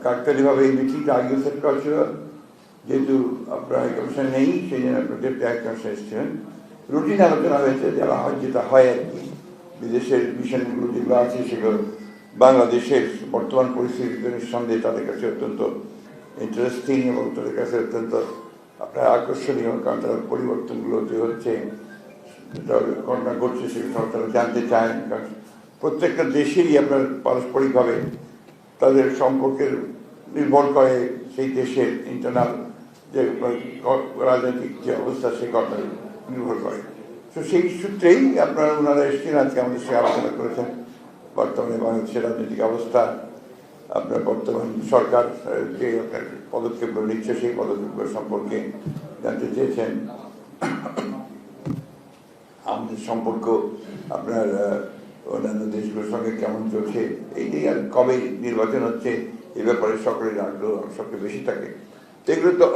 কাকতালীয়ভাবে এই মিটিংটা আগে সেট করা ছিল, যেহেতু আপনার হাইকমিশন নেই সেই জন্য আপনাদের হাইকমিশন এসেছিলেন। রুটিন আলোচনা হয়েছে যারা হয় যেটা হয় আর কি, বিদেশের মিশনগুলো যেগুলো আছে সেগুলো বাংলাদেশের বর্তমান পরিস্থিতিতে নিঃসন্দেহে তাদের কাছে অত্যন্ত ইন্টারেস্টিং এবং তাদের কাছে অত্যন্ত আপনার আকর্ষণীয়, কারণ তার পরিবর্তনগুলো যে হচ্ছে ঘটনা ঘটছে সেগুলো তারা জানতে চান। কারণ প্রত্যেকটা দেশেরই আপনার পারস্পরিকভাবে তাদের সম্পর্কের নির্ভর করে সেই দেশের ইন্টারনাল যে রাজনৈতিক যে অবস্থা সেই ঘটনা নির্ভর করে। তো সেই সূত্রেই আপনারা ওনারা এসেছেন, আজকে আমাদের সঙ্গে আলোচনা করেছেন বর্তমানে বাংলাদেশের রাজনৈতিক অবস্থা, আপনার বর্তমান সরকার যে পদক্ষেপগুলো নিচ্ছে সেই পদক্ষেপগুলো সম্পর্কে জানতে চেয়েছেন। আমাদের সম্পর্ক আপনার অন্যান্য দেশগুলোর সঙ্গে কেমন চলছে, এইটাই আর কবে নির্বাচন হচ্ছে এ ব্যাপারে সকলের আগ্রহ সবচেয়ে বেশি থাকে। তো এগুলো তো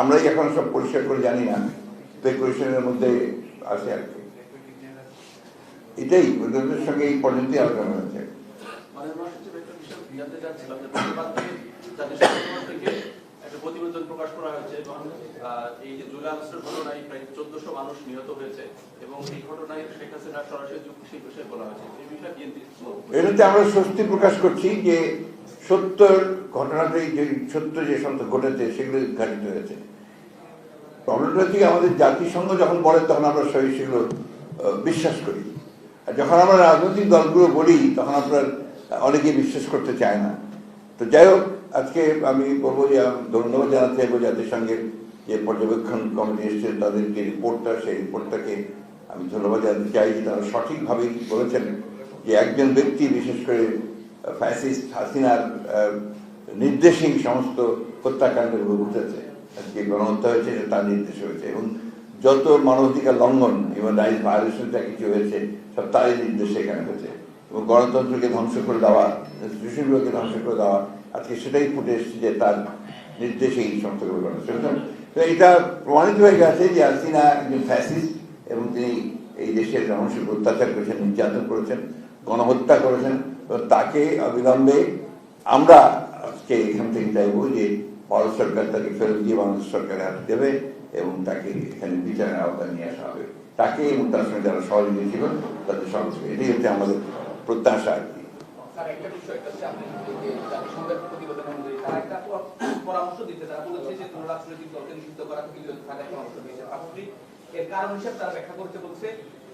আমরাই এখন সব পরিষ্কার করে জানি না, স্পেকুলেশনের মধ্যে আছে আর কি। এটাই ওদের সঙ্গে এই পর্যন্তই আলোচনা হয়েছে। প্রতিবেদন প্রকাশ করা হয়েছে এবং এই যে জুলাই আগস্টের ঘটনায় প্রায় 1400 মানুষ নিহত হয়েছে এবং এই ঘটনায় শেখ হাসিনা সরাসরি যুক্তি সেই বিষয়ে বলা হয়েছে। এই বিষয়ে বিএনপি এটাতে আমরা স্বস্তি প্রকাশ করছি যে সত্যর ঘটনাটাই যে সত্য যে সত্য ঘটেছে সেগুলো উদ্ঘাটিত হয়েছে। প্রবলেমটা হচ্ছে আমাদের জাতিসংঘ যখন বলে তখন আমরা সবাই সেগুলো বিশ্বাস করি, আর যখন আমরা রাজনৈতিক দলগুলো বলি তখন আপনার অনেকেই বিশ্বাস করতে চায় না। তো যাই হোক, আজকে আমি বলবো যে ধন্যবাদ জানাতে চাইবো জাতিসংঘের যে পর্যবেক্ষণ কমিটি এসেছে তাদের যে রিপোর্টটা, সেই রিপোর্টটাকে আমি ধন্যবাদ জানাতে চাই যে তারা সঠিকভাবেই বলেছেন যে একজন ব্যক্তি বিশেষ করে ফ্যাসিস্ট হাসিনার নির্দেশেই সমস্ত হত্যাকাণ্ডের ঘটেছে, আজকে গণহত্যা হয়েছে তার নির্দেশ হয়েছে এবং যত মানবাধিকার লঙ্ঘন এবং রাইট ভায়োলেশন যা কিছু হয়েছে সব তারই নির্দেশে এখানে হয়েছে এবং গণতন্ত্রকে ধ্বংস করে দেওয়া, ইনস্টিটিউশনগুলোকে ধ্বংস করে দেওয়া, আজকে সেটাই ফুটে এসেছে যে তার নির্দেশে এই সমস্ত ঘটনা। তো এটা প্রমাণিত হয়ে গেছে যে হাসিনা একজন ফ্যাসিস্ট এবং তিনি এই দেশের মানুষের অত্যাচার করেছেন, নির্যাতন করেছেন, গণহত্যা করেছেন। তাকে অবিলম্বে আমরা আজকে এখান থেকে চাইবো যে ভারত সরকার তাকে ফেরত দিয়ে বাংলাদেশ সরকারের হাতে দেবে এবং তাকে এখানে বিচারের আওতায় নিয়ে আসা হবে, তাকে এবং তার সঙ্গে যারা সহযোগী ছিল তাদের সঙ্গে। এটাই হচ্ছে আমাদের প্রত্যাশা আর কি। পরামর্শ দিতে তারা বলেছে যে কোন রাজনৈতিক দলকে নিষিদ্ধ করা থাকার পরামর্শ দিয়েছে। পাশাপাশি এর কারণ হিসেবে তারা ব্যাখ্যা করতে বলছে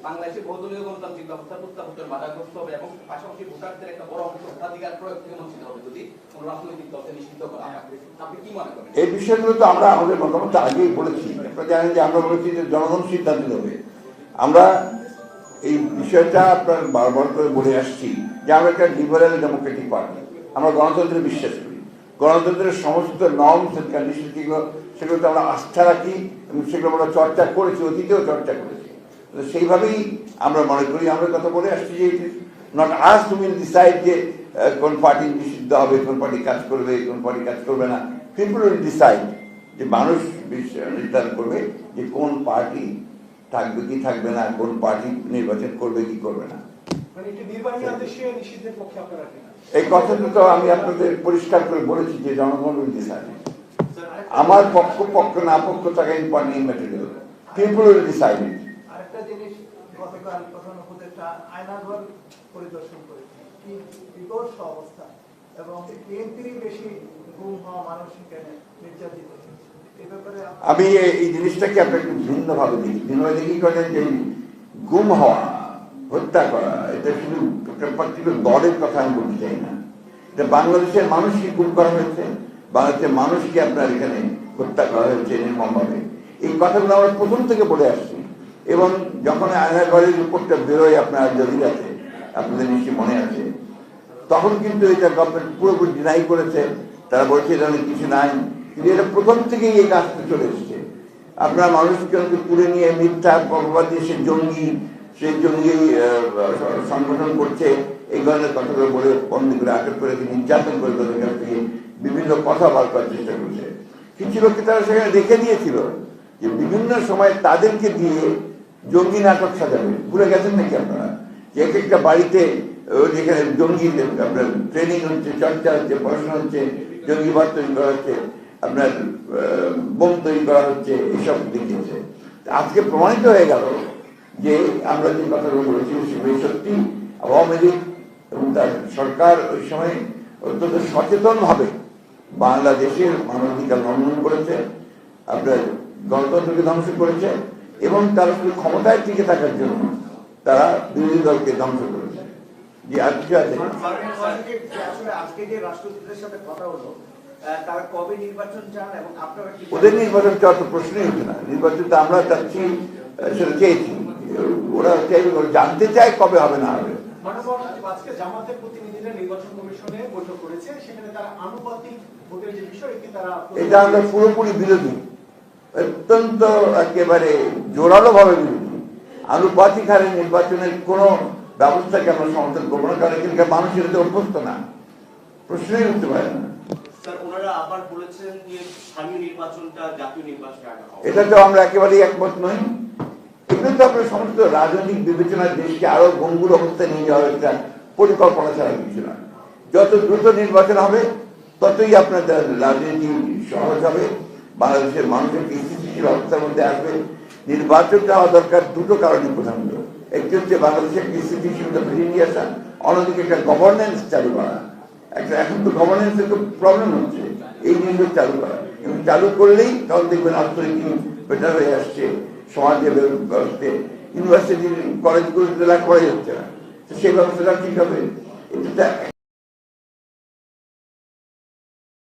বাংলাদেশে বহুদলীয় গণতান্ত্রিক ব্যবস্থা প্রত্যাবর্তন বাধাগ্রস্ত হবে এবং পাশাপাশি ভোটারদের একটা বড় অংশ ভোটাধিকার প্রয়োগ থেকে বঞ্চিত হবে যদি কোন রাজনৈতিক দলকে নিষিদ্ধ করা হয়। আপনি কি মনে করেন? এই বিষয়গুলো তো আমরা আমাদের মতামত আগেই বলেছি। আপনারা জানেন যে আমরা বলেছি যে জনগণ সিদ্ধান্ত নেবে। আমরা এই বিষয়টা আপনার বারবার করে বলে আসছি যে আমরা একটা লিবারেল ডেমোক্রেটিক পার্টি, আমরা গণতন্ত্রে বিশ্বাস করি, গণতন্ত্রের সমস্ত নর্মস এন্ড কন্ডিশন সেগুলোতে আমরা আস্থা রাখি এবং সেগুলো আমরা চর্চা করেছি, অতীতেও চর্চা করেছি। সেইভাবেই আমরা মনে করি, আমরা কথা বলে আসছি যে not us to will decide যে কোন পার্টি নিষিদ্ধ হবে, কোন পার্টি কাজ করবে, কোন পার্টি কাজ করবে না। পিপল উইল ডিসাইড, যে মানুষ নির্ধারণ করবে যে কোন পার্টি থাকবে কি থাকবে না, কোন পার্টি নির্বাচন করবে কি করবে না। এই কথাটা তো আমি আপনাদের পরিষ্কার করে বলেছি যে জনগণ উইল ডিসাইড। আমার পক্ষ না পক্ষ থাকা important material, people will decide. আরেকটা জিনিস, গতকাল প্রধান উপদেষ্টা আয়নাঘর পরিদর্শন করেছেন, কি বিভৎস অবস্থা এবং বিএনপিরই বেশি গুম হওয়া মানুষ এখানে নির্যাতিত। আমি এই জিনিসটাকে আপনাকে ভিন্নভাবে দেখি, ভিন্নভাবে দেখি করেন যে গুম হওয়া, হত্যা করা, এটা শুধু পার্টিকুলার দলের কথা আমি বলতে চাই না। এটা বাংলাদেশের মানুষকে গুম করা হয়েছে, বাংলাদেশের মানুষকে আপনার এখানে হত্যা করা হয়েছে নির্মমভাবে। এই কথাগুলো আমরা প্রথম থেকে বলে আসছি এবং যখন আয়নাঘরের রিপোর্টটা বেরোয় আপনার জরিরাতে, আপনাদের নিশ্চয়ই মনে আছে, তখন কিন্তু এটা গভর্নমেন্ট পুরোপুরি ডিনাই করেছে। তারা বলছে এটা অনেক কিছু নাই, কিন্তু এটা প্রথম থেকেই এই কাজটা চলে এসছে। আপনার মানুষকে তুলে নিয়ে মিথ্যা অপবাদ দিয়ে সে জঙ্গি সংগঠন করছে, এই ধরনের কথাগুলো বলে বন্দি করে আটক করে নির্যাতন করে তাদের কাছ থেকে বিভিন্ন কথা বার করার চেষ্টা করছে। কিছু লোককে তারা সেখানে রেখে দিয়েছিল যে বিভিন্ন সময় তাদেরকে দিয়ে জঙ্গি নাটক সাজাবে। ভুলে গেছেন নাকি আপনারা যে এক একটা বাড়িতে যেখানে জঙ্গি আপনার ট্রেনিং হচ্ছে, চর্চা হচ্ছে, পড়াশোনা হচ্ছে, জঙ্গিবাদ তৈরি করা হচ্ছে, আপনার বোম তৈরি করা হচ্ছে, এইসব দেখিয়েছে। আজকে প্রমাণিত হয়ে গেল যে আমরা যে কথাগুলো বলেছি সেগুলি সত্যি। আওয়ামী লীগ এবং তার সরকার ওই সময় অত্যন্ত সচেতনভাবে বাংলাদেশের মানবাধিকার লঙ্ঘন করেছে, আপনার গণতন্ত্রকে ধ্বংস করেছে, এবং তারা শুধু ক্ষমতায় টিকে থাকার জন্য তারা বিরোধী দলকে ধ্বংস করেছে। যে আর কিছু আছে আসলে আজকে যে রাষ্ট্রদূতের সাথে কথা হলো, তারা কবে নির্বাচন চান এবং আপনারা কি ওদের নির্বাচন চাওয়ার তো প্রশ্নই হচ্ছে না। নির্বাচন তো আমরা চাচ্ছি, সেটা চেয়েছি, ওরা চাইবে, ওরা জানতে চায় কবে হবে না হবে। আজকে জামাতের প্রতিনিধিরা নির্বাচন কমিশনে বৈঠক করেছে, সেখানে তারা আনুপাতিক ভোটের যে বিষয় এটি তারা এটা আমরা পুরোপুরি বিরোধী, অত্যন্ত একেবারে জোরালো ভাবে বিরোধী। আনুপাতিক হারে নির্বাচনের কোনো ব্যবস্থাকে আমরা সমর্থন করবো না, কারণ এখানকার মানুষের এতে অভ্যস্ত না, প্রশ্নই উঠতে পারে না। স্যার, ওনারা আবার বলেছেন যে স্থানীয় নির্বাচনটা জাতীয় নির্বাচনের আগে হবে। এটা তো আমরা একেবারেই একমত নই। এগুলো তো আপনার সমস্ত রাজনৈতিক বিবেচনার দেশকে আরো ভঙ্গুর অবস্থায় নিয়ে যাওয়ার একটা পরিকল্পনা ছাড়া কিছু না। যত দ্রুত নির্বাচন হবে ততই আপনার রাজনীতি সহজ হবে, বাংলাদেশের মানুষের একটি স্থিতিশীল অবস্থার মধ্যে আসবে। নির্বাচনটা হওয়া দরকার দুটো কারণে প্রধানত। একটি হচ্ছে বাংলাদেশের একটি স্থিতিশীলতা ফিরিয়ে নিয়ে আসা, অন্যদিকে একটা গভর্নেন্স চালু করা। একটা এখন তো গভর্নেন্সের খুব প্রবলেম হচ্ছে, এই জিনিসগুলো চালু করা, এবং চালু করলেই তখন দেখবেন অর্থনীতি বেটার হয়ে আসছে, সমাজের ব্যবস্থা, ইউনিভার্সিটি কলেজগুলোতে লেখাপড়াই হচ্ছে না, তো সেই ব্যবস্থাটা ঠিক হবে। এটা